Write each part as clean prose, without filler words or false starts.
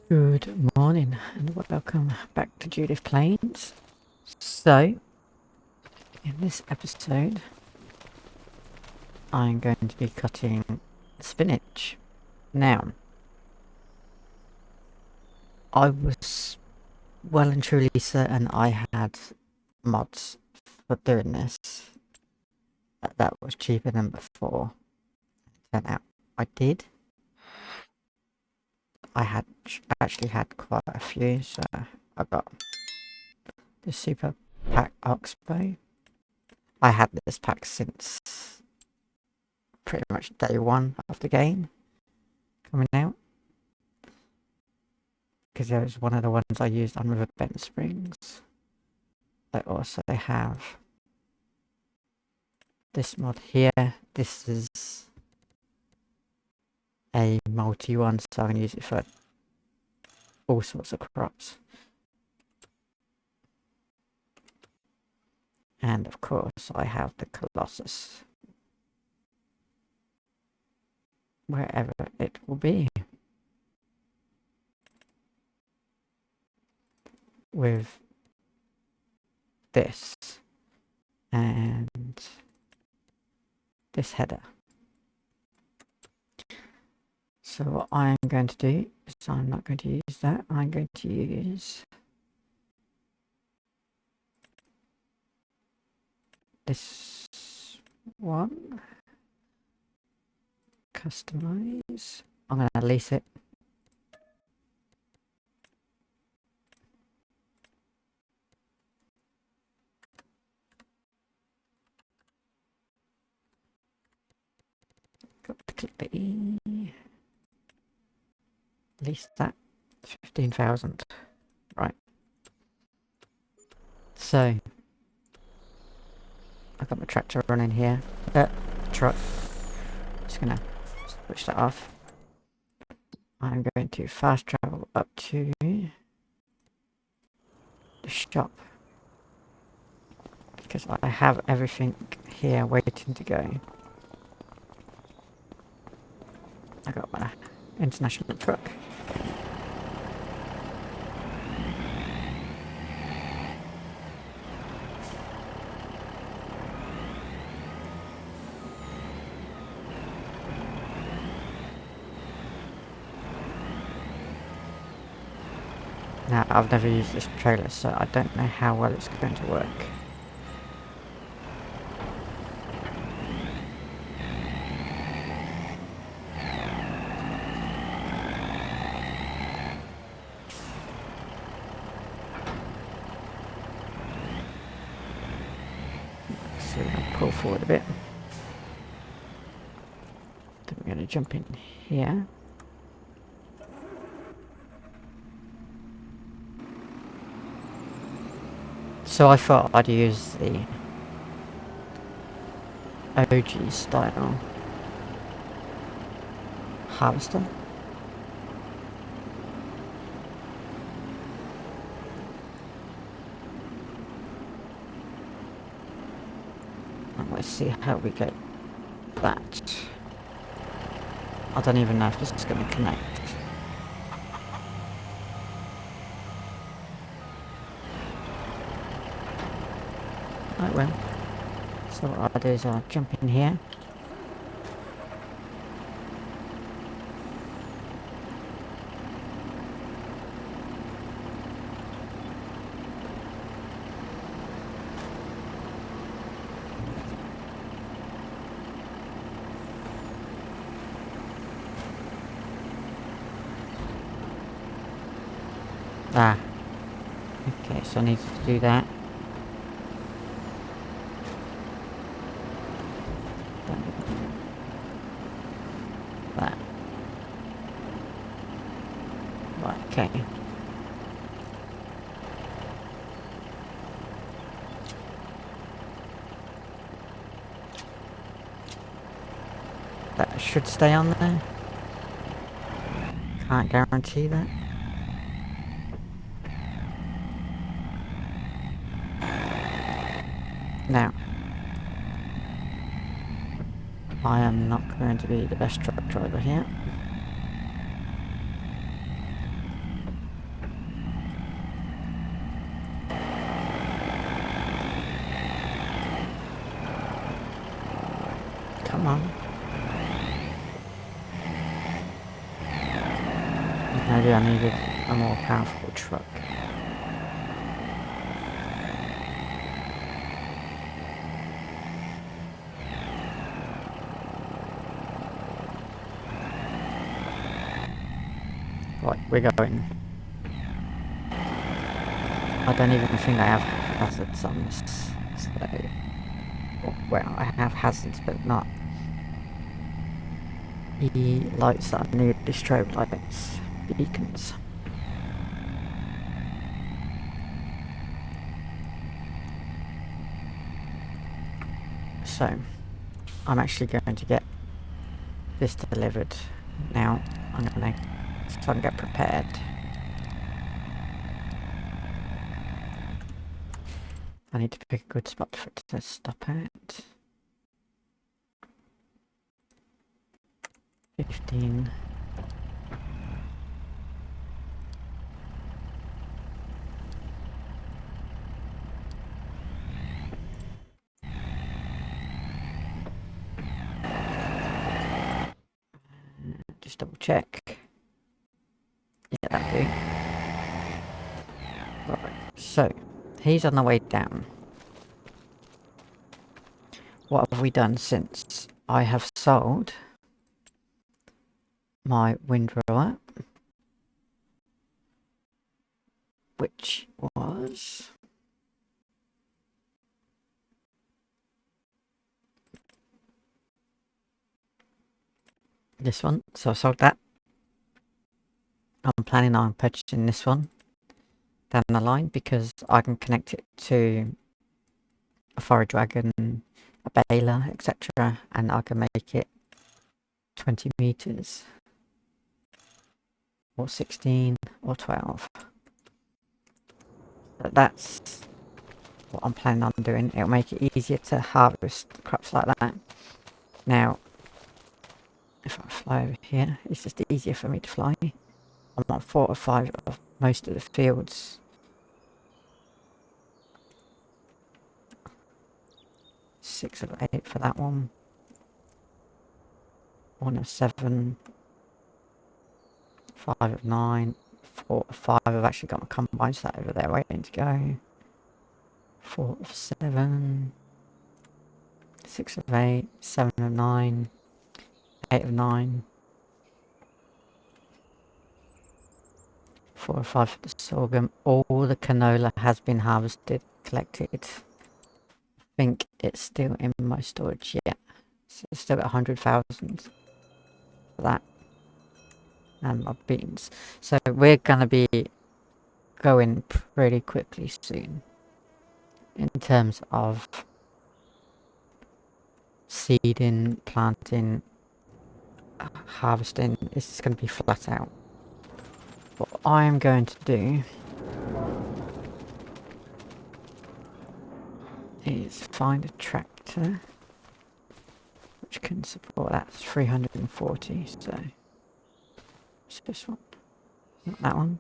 Good morning and welcome back to Judith Plains. So, in this episode, I'm going to be cutting spinach. Now, I was well and truly certain I had mods for doing this that was cheaper than before. Turned out I did. I had actually had quite a few, so I got the Super Pack Oxbow. I had this pack since pretty much day one of the game coming out, because it was one of the ones I used on Riverbend Springs. I also have this mod here. This is a multi one, so I can use it for all sorts of crops. And of course I have the Colossus, wherever it will be, with this and this header. So what I'm going to do is I'm not going to use that. I'm going to use this one. Customize. I'm going to lease it. Got to click the E. Lease that. 15,000. Right. So I've got my tractor running here. Truck. Just gonna switch that off. I'm going to fast travel up to the shop, because I have everything here waiting to go. I got my international truck. Now, I've never used this trailer, so I don't know how well it's going to work. So we're going to pull forward a bit. Then we're going to jump in here. So I thought I'd use the OG style harvester. And let's see how we get that. I don't even know if this is going to connect. I will. So what I'll do is I'll jump in here. Okay, so I need to do that. That. Right, okay. That should stay on there. Can't guarantee that. Now, I am not going to be the best truck driver here. Maybe I needed a more powerful truck. Right, we're going. I don't even think I have hazards on this, so... Well, I have hazards, but not the lights that I need, the strobe lights, beacons. So, I'm actually going to get this delivered now. I'm going to so I can get prepared. I need to pick a good spot for it to stop at. 15. Just double check. Yeah, that'll do. Right, so he's on the way down. What have we done since? I have sold my windrower, which was this one. So I sold that. I'm planning on purchasing this one down the line because I can connect it to a forage wagon, a baler, etc., and I can make it 20 meters or 16 or 12. But that's what I'm planning on doing. It'll make it easier to harvest crops like that. Now, if I fly over here, it's just easier for me to fly. I'm on 4 or 5 of most of the fields. 6 of 8 for that one. 1 of 7. 5 of 9. 4 of 5. I've actually got my combine set over there waiting to go. 4 of 7. 6 of 8. 7 of 9. 8 of 9. 4 or 5 for the sorghum. All the canola has been harvested, collected. I think it's still in my storage yet. So I've still got 100,000 for that. And my beans. So we're gonna be going pretty quickly soon. In terms of seeding, planting, harvesting, it's just gonna be flat out. What I'm going to do is find a tractor which can support that. 340, so it's this one, not that one.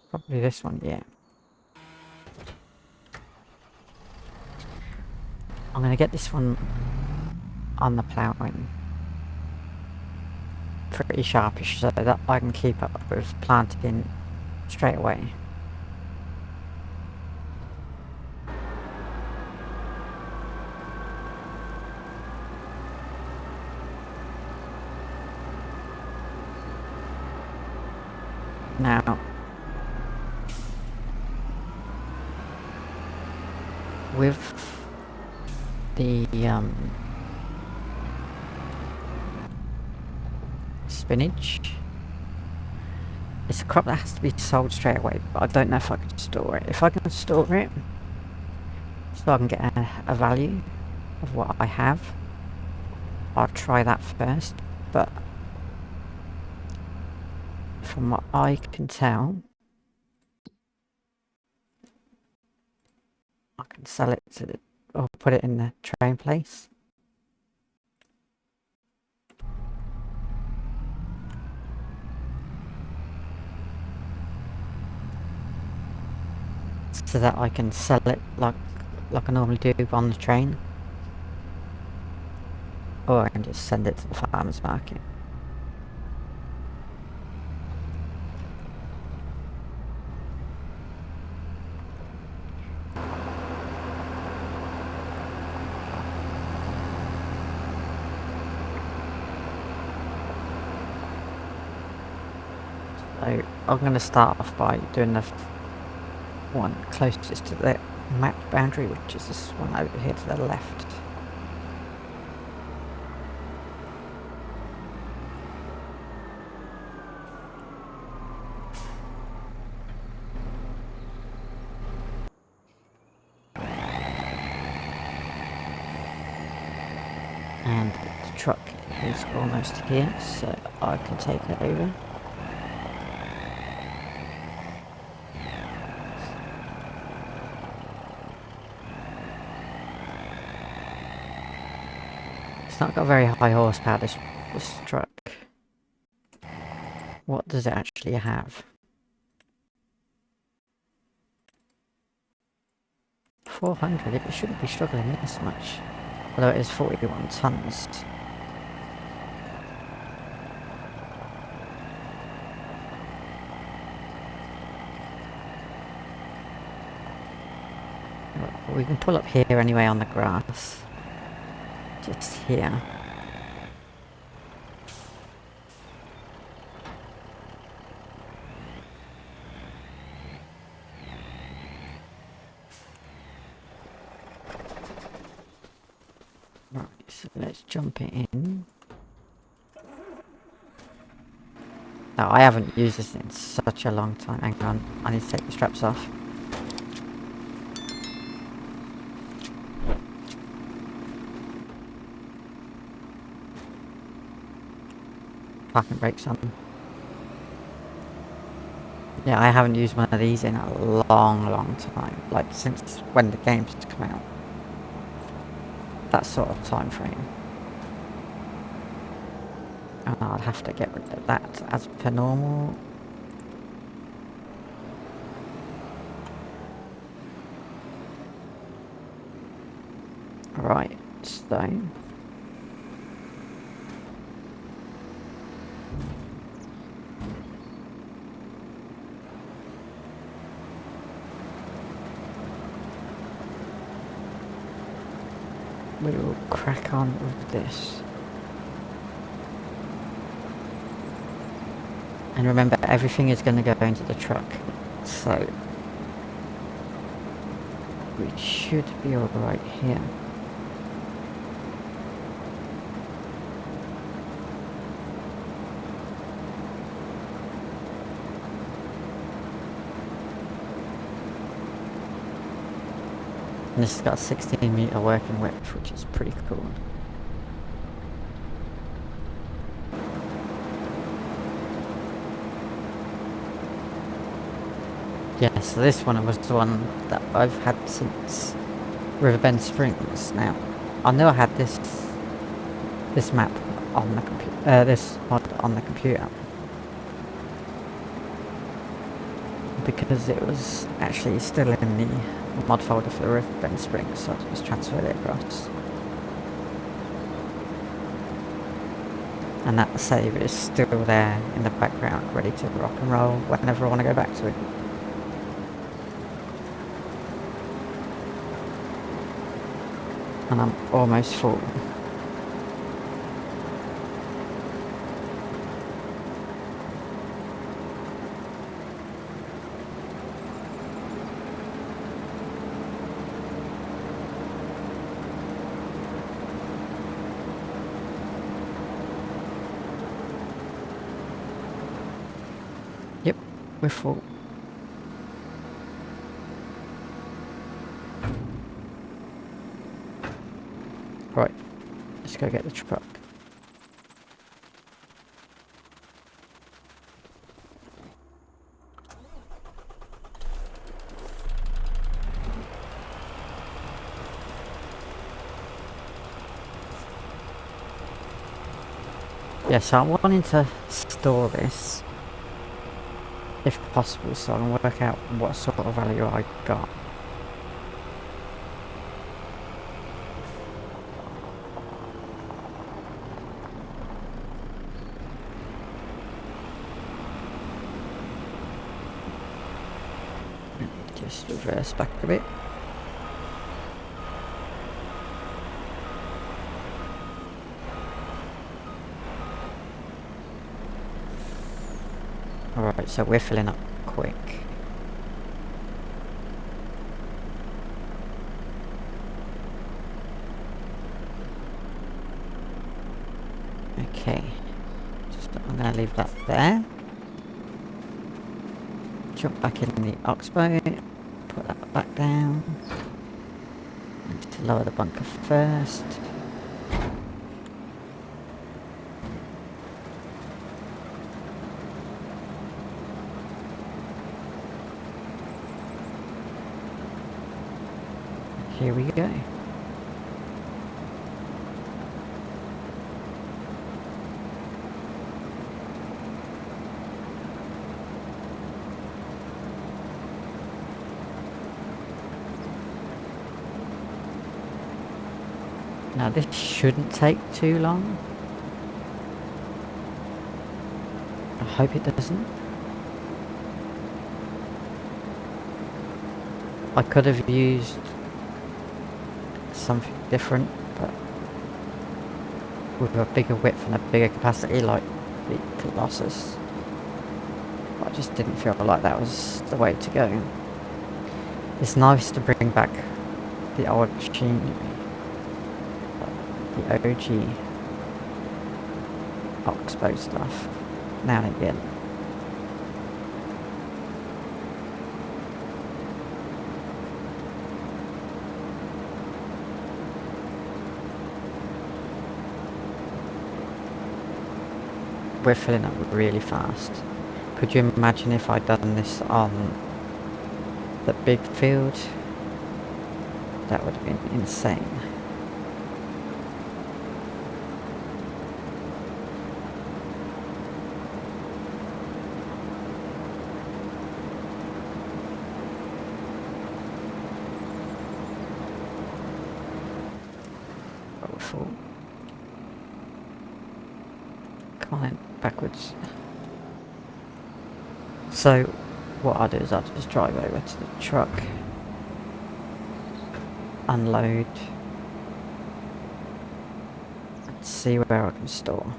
Probably this one, yeah. I'm gonna get this one on the ploughing pretty sharpish so that I can keep up with planting straight away. Now, with the spinach, it's a crop that has to be sold straight away, but I don't know if I can store it. If I can store it, so I can get a value of what I have, I'll try that first, but from what I can tell, I can sell it to the, or put it in the train place. So that I can sell it like I normally do on the train. Or I can just send it to the farmer's market. So I'm going to start off by doing the one closest to the map boundary, which is this one over here to the left. And the truck is almost here, so I can take it over. It's not got very high horsepower, this truck. What does it actually have? 400, it shouldn't be struggling this much. Although it is 41 tons. Well, we can pull up here anyway on the grass. Just here. Right, so let's jump it in. No, I haven't used this in such a long time. Hang on, I need to take the straps off. Parking brakes on. Yeah, I haven't used one of these in a long time. Like since when the games come out. That sort of time frame. And I'll have to get rid of that as per normal. Right, so we will crack on with this. And remember, everything is going to go into the truck, so we should be alright here. And this has got a 16-meter working width, which is pretty cool. Yeah, so this one was the one that I've had since Riverbend Springs. Now, I know I had this map on the computer, this mod on the computer, because it was actually still in the mod folder for Riverbend Springs, so I just transferred it across. And that save is still there in the background, ready to rock and roll whenever I want to go back to it. And I'm almost full. Yep, we're full. Right, let's go get the truck. Yeah, so I'm wanting to store this, if possible, so I can work out what sort of value I got. Just reverse back a bit. Alright, so we're filling up quick. Okay. So I'm going to leave that there. Jump back in the oxbow. Put that back down. Need to lower the bunker first. Here we go. Now this shouldn't take too long. I hope it doesn't. I could have used something different, but with a bigger width and a bigger capacity like the Colossus. I just didn't feel like that was the way to go. It's nice to bring back the old machinery, the OG Oxbow stuff, now and again. We're filling up really fast. Could you imagine if I'd done this on the big field? That would have been insane. But we're full. Come on, backwards. So, what I'll do is I'll just drive over to the truck, unload, and see where I can store.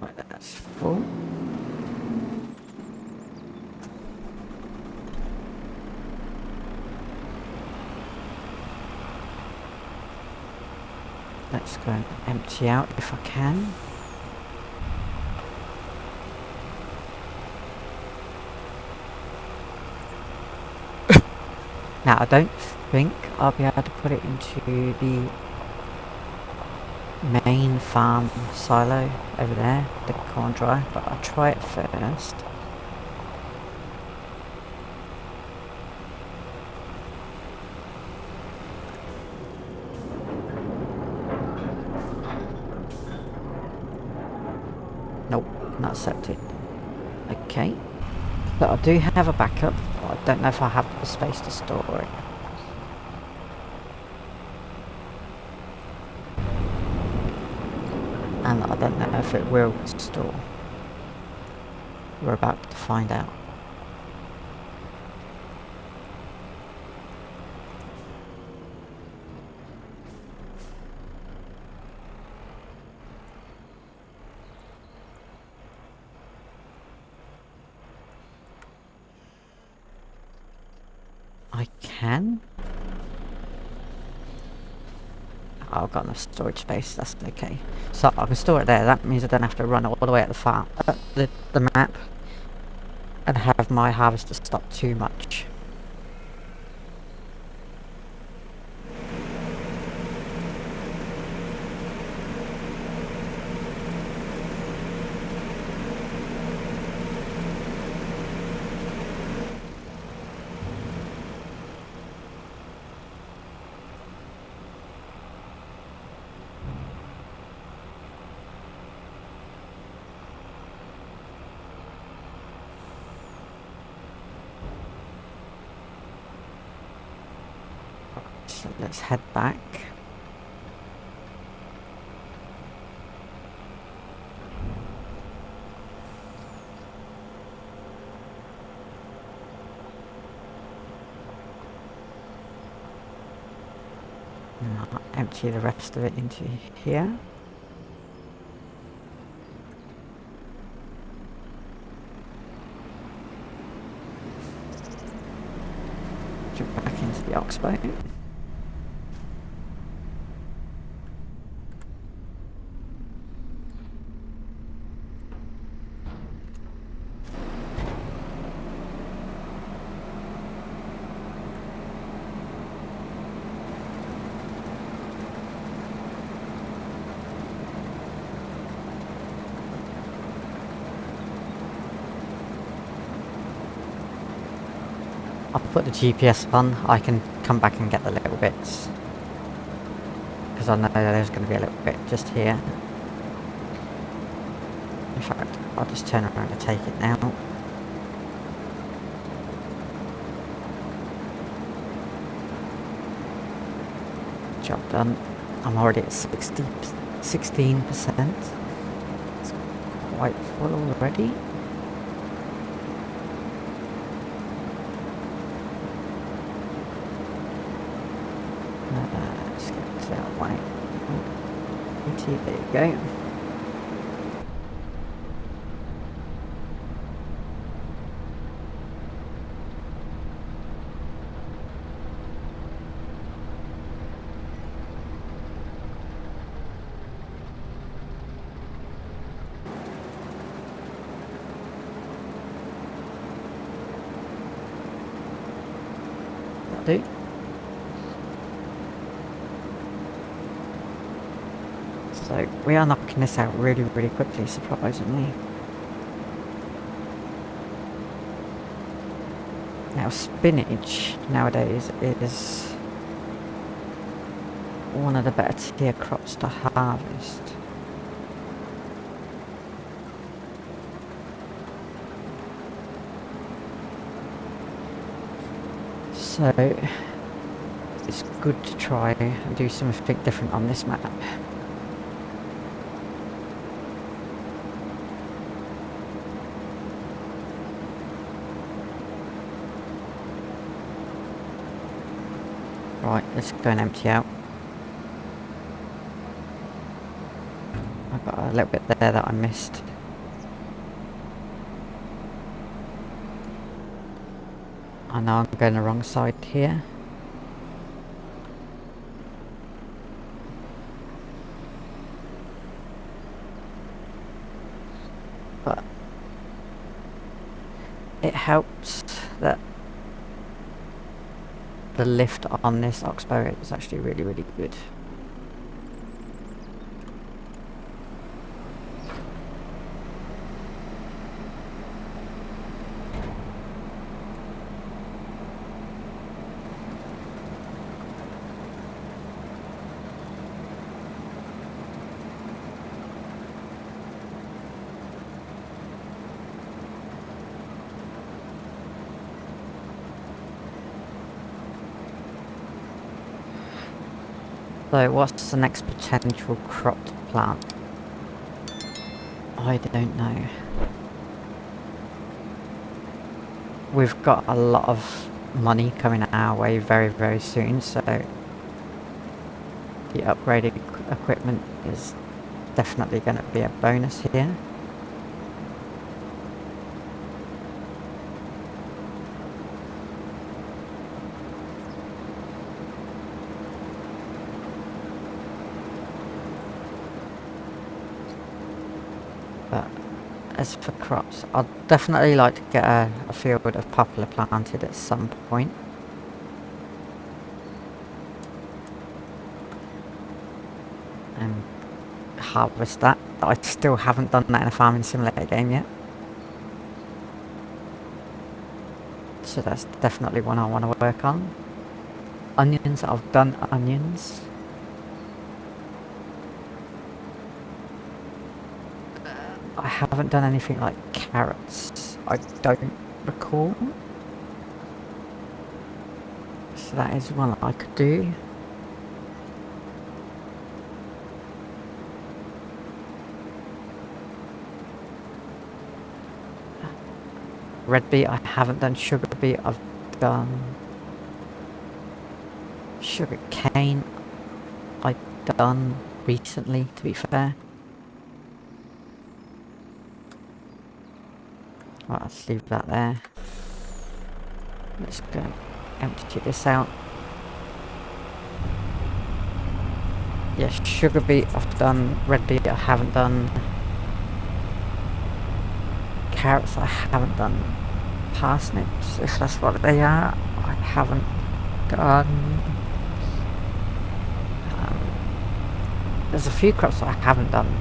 Right, that's full. Let's go and empty out if I can. Now I don't think I'll be able to put it into the main farm silo over there, the corn dry, but I'll try it first. Nope, not accepted. Okay. But I do have a backup, but I don't know if I have the space to store it. And I don't know if it will store. We're about to find out. I can. Oh, I've got enough storage space, that's okay. So I can store it there, that means I don't have to run all the way at the farm, the map, and have my harvester stop too much. So let's head back. empty the rest of it into here. Jump back into the oxbow. I'll put the GPS on, I can come back and get the little bits. Because I know there's going to be a little bit just here. In fact, I'll just turn around and take it now. Job done. I'm already at 16%. It's quite full already. Let's get it that way. There you go. That'll do. So we are knocking this out really, really quickly, surprisingly. Now spinach nowadays is one of the better tier crops to harvest. So it's good to try and do something different on this map. Right, let's go and empty out. I've got a little bit there that I missed. I know I'm going the wrong side here. But it helps that the lift on this oxbow is actually really, really good. So what's the next potential crop to plant? I don't know. We've got a lot of money coming our way very, very soon, so the upgraded equipment is definitely going to be a bonus here. But as for crops, I'd definitely like to get a field of poplar planted at some point. And harvest that. I still haven't done that in a farming simulator game yet. So that's definitely one I want to work on. Onions, I've done onions. I haven't done anything like carrots, I don't recall. So that is one I could do. Red beet, I haven't done. Sugar beet, I've done. Sugar cane, I've done recently, to be fair. Right, let's leave that there. Let's go empty this out. Yes, sugar beet I've done, red beet I haven't done, carrots I haven't done, parsnips, if that's what they are, I haven't done. There's a few crops I haven't done,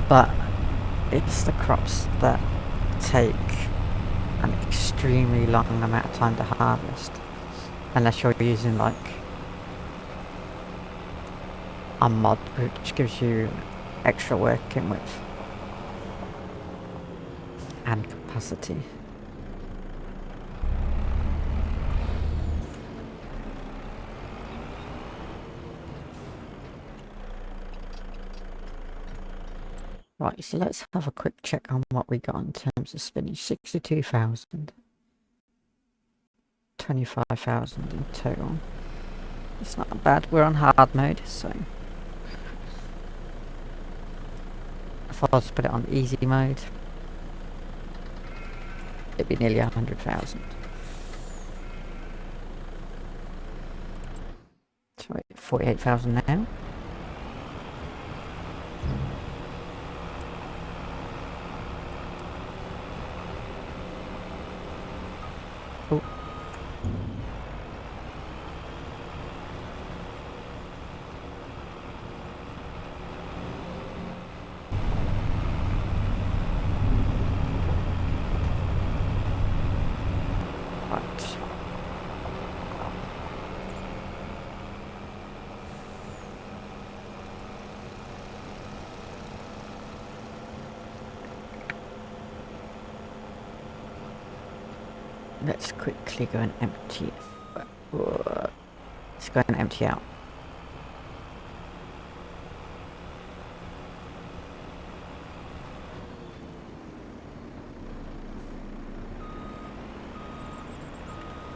but it's the crops that take an extremely long amount of time to harvest, unless you're using like a mod which gives you extra working with and capacity. Right, so let's have a quick check on what we got in terms of spinach. 62,000. 25,000 in total. It's not bad. We're on hard mode, so if I was to put it on easy mode, it'd be nearly 100,000. Sorry, 48,000 now. Oh. Right. Let's quickly go and empty. Let's go and empty out.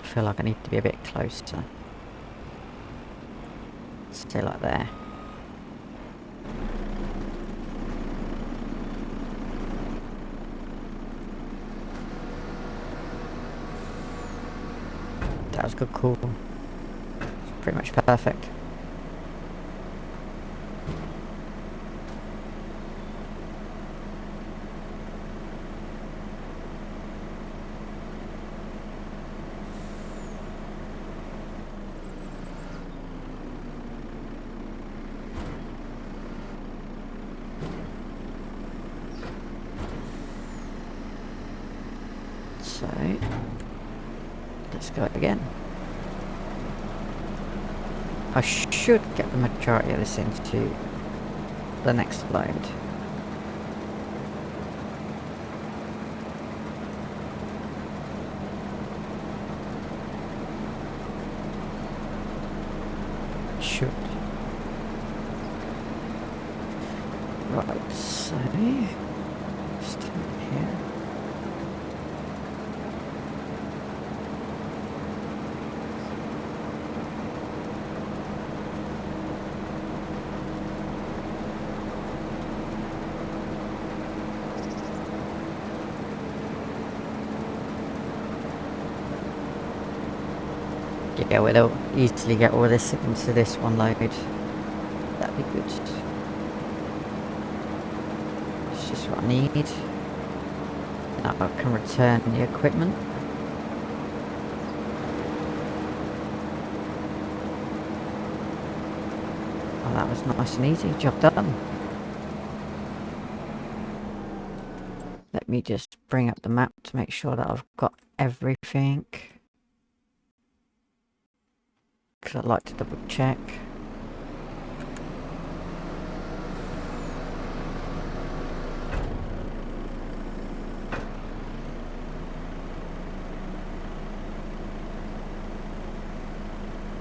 I feel like I need to be a bit closer. Stay like there. That was a good call. It's pretty much perfect. So let's go again. I should get the majority of this into the next load. Should. Right, so let's turn here. Yeah, we'll easily get all this into this one load. That'd be good. It's just what I need. Now I can return the equipment. Oh, that was nice and easy. Job done. Let me just bring up the map to make sure that I've got everything. Because I'd like to double check.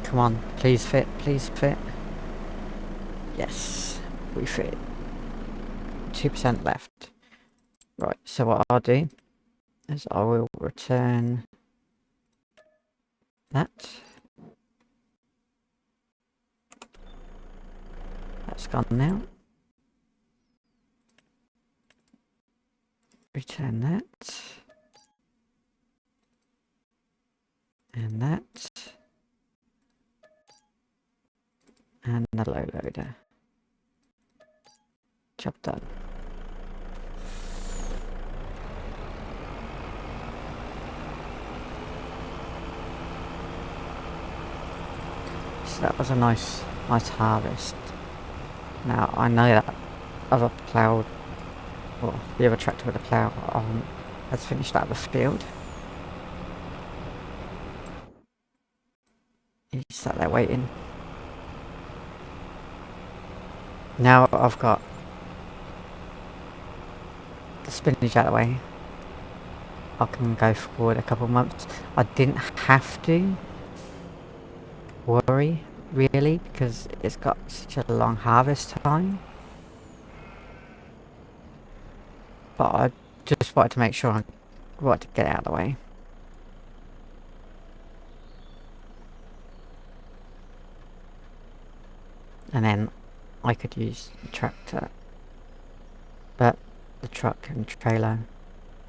Come on, please fit, please fit. Yes, we fit. 2% left. Right, so what I'll do is I will return that. It's gone now. Return that. And that. And the low loader. Job done. So that was a nice harvest. Now I know that other plough, or the other tractor with the plough, has finished out the field. He's sat there waiting. Now I've got the spinach out of the way, I can go forward a couple of months. I didn't have to worry really because it's got such a long harvest time, but I just wanted to make sure I wanted to get it out of the way. And then I could use the tractor, but the truck and trailer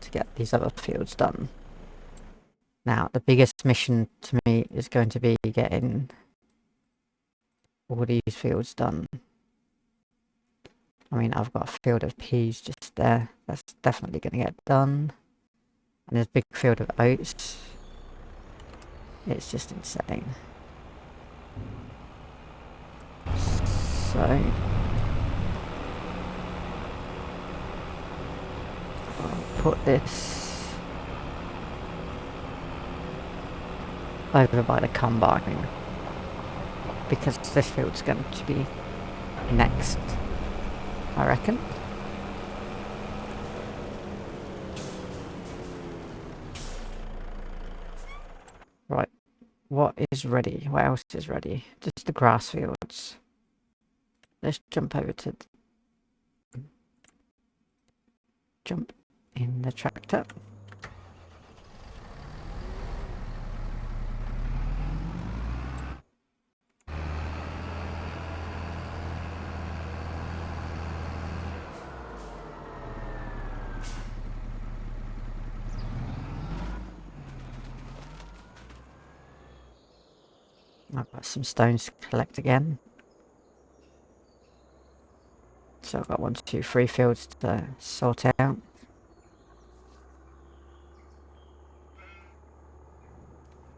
to get these other fields done. Now the biggest mission to me is going to be getting all these fields done. I mean, I've got a field of peas just there, that's definitely going to get done, and there's a big field of oats. It's just insane. So I'll put this over by the combine because this field's going to be next, I reckon. Right, what is ready? What else is ready? Just the grass fields. Let's jump over to jump in the tractor. I've got some stones to collect again. So I've got 1, 2, 3 fields to sort out.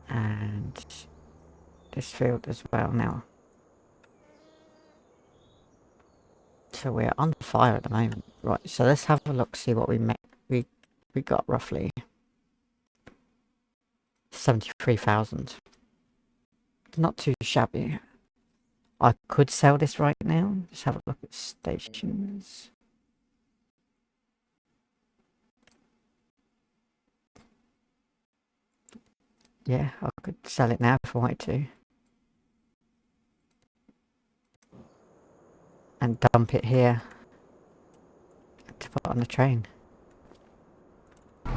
And this field as well now. So we're on fire at the moment. Right, so let's have a look, see what we got roughly. 73,000. Not too shabby. I could sell this right now. Just have a look at stations. Yeah, I could sell it now if I wanted to. And dump it here to put on the train. But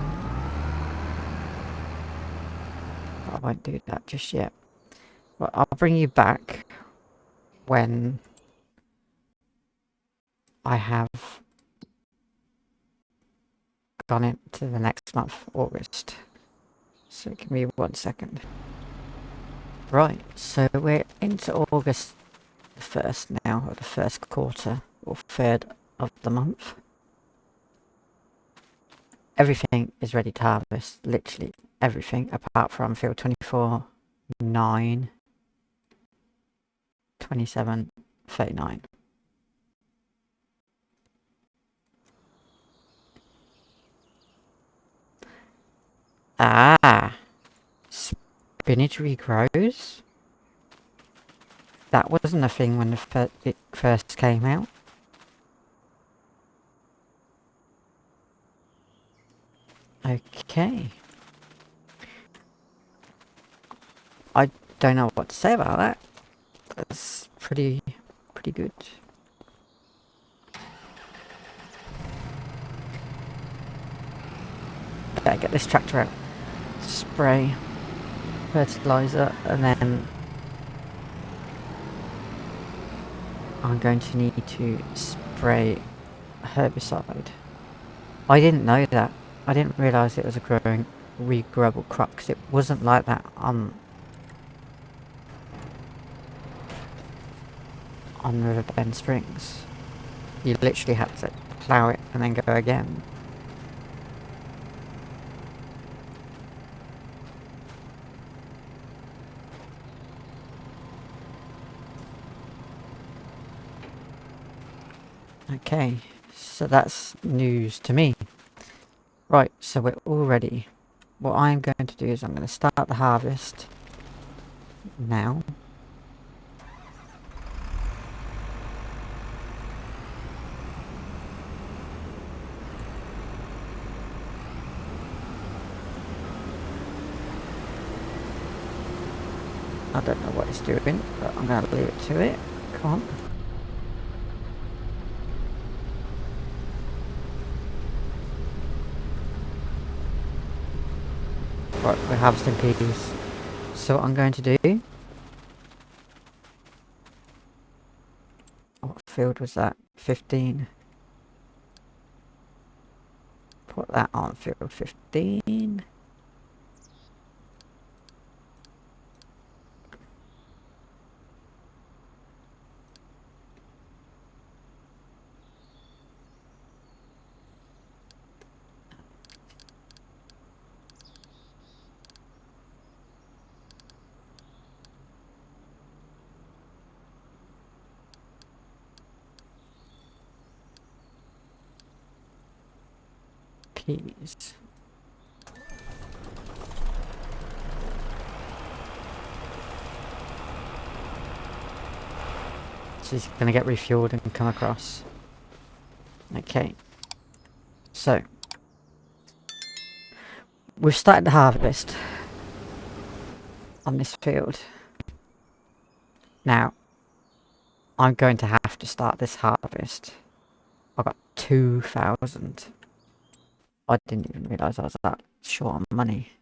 I won't do that just yet. Well, I'll bring you back when I have gone into the next month, August. So give me 1 second. Right, so we're into August the 1st now, or the 1st quarter, or 3rd of the month. Everything is ready to harvest, literally everything, apart from field 24, 9, 27, 39. Ah, spinach regrows? That wasn't a thing when it first came out. Okay. I don't know what to say about that. That's pretty good. Better get this tractor out. Spray fertilizer, and then I'm going to need to spray herbicide. I didn't know that. I didn't realise it was a regrowable crop, because it wasn't like that on Riverbend Springs. You literally had to plough it and then go again. Okay, so that's news to me. Right, so we're all ready. What I'm going to do is I'm going to start the harvest now. I don't know what it's doing, but I'm going to leave it to it. Come on. Right, we're harvesting peas. So what I'm going to do... What field was that? 15. Put that on field 15. Peas. So he's going to get refueled and come across. Okay. So. We've started the harvest on this field. Now, I'm going to have to start this harvest. I got 2,000. I didn't even realise I was that short on money.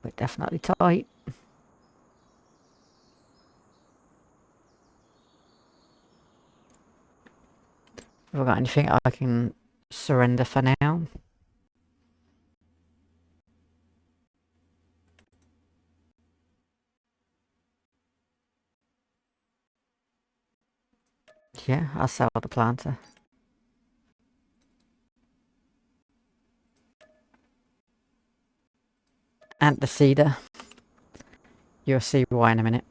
We're definitely tight. Have I got anything I can surrender for now? Yeah, I'll sell the planter. And the cedar. You'll see why in a minute.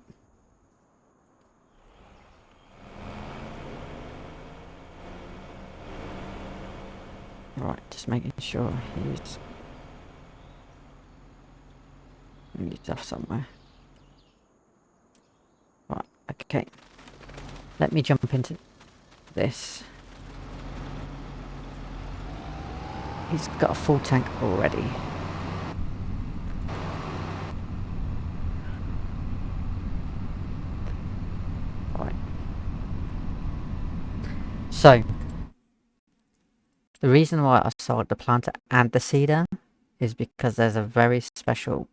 Right, just making sure he's off somewhere. Right, okay. Let me jump into this. He's got a full tank already. Right. So, the reason why I sold the planter and the cedar is because there's a very special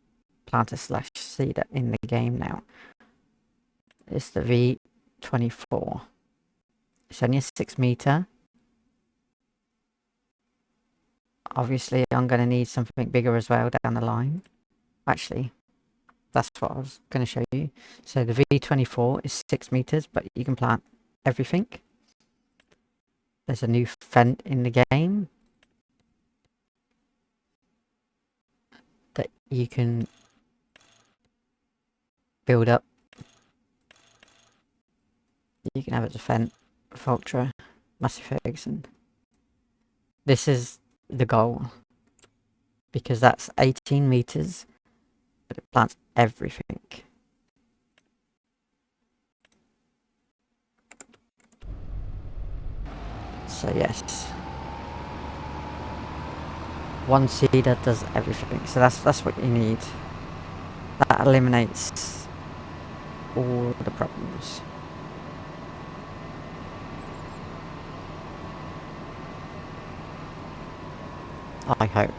planter slash cedar in the game now. It's the V24. It's only a 6 meter. Obviously, I'm going to need something bigger as well down the line. Actually, that's what I was going to show you. So the V24 is 6 meters, but you can plant everything. There's a new fence in the game that you can build up. You can have it as a fence, Vulture, Massey Ferguson. This is the goal, because that's 18 meters, but it plants everything. So yes, one cedar does everything. So that's what you need. That eliminates all the problems. I hope.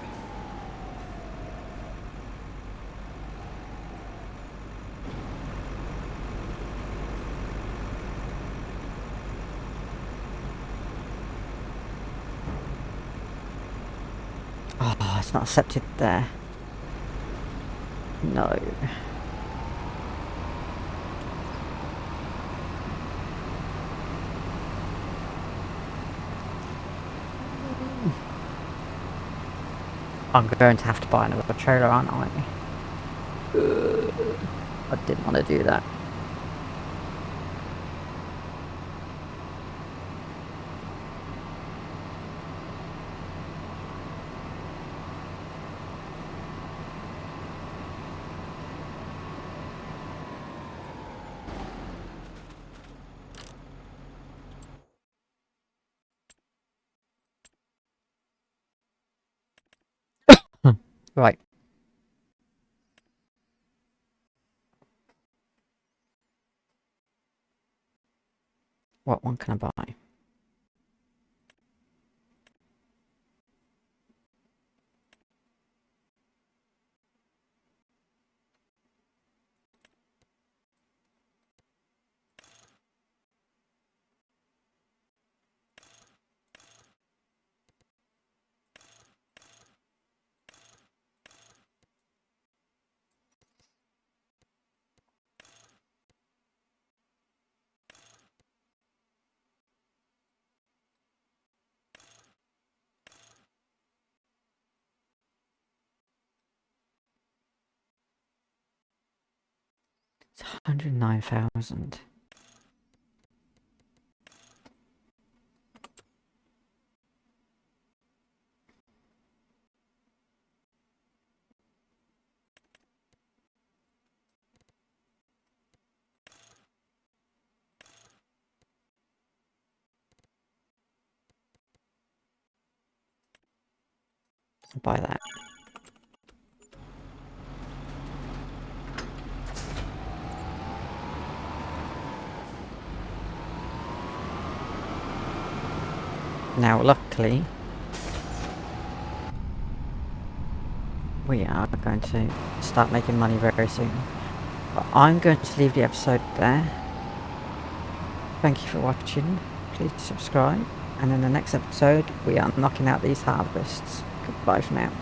Oh, it's not accepted there. No. I'm going to have to buy another trailer, aren't I? I didn't want to do that. Right. What one can I buy? It's 109,000. I'll buy that. Now, luckily, we are going to start making money very soon. But I'm going to leave the episode there. Thank you for watching. Please subscribe. And in the next episode, we are knocking out these harvests. Goodbye for now.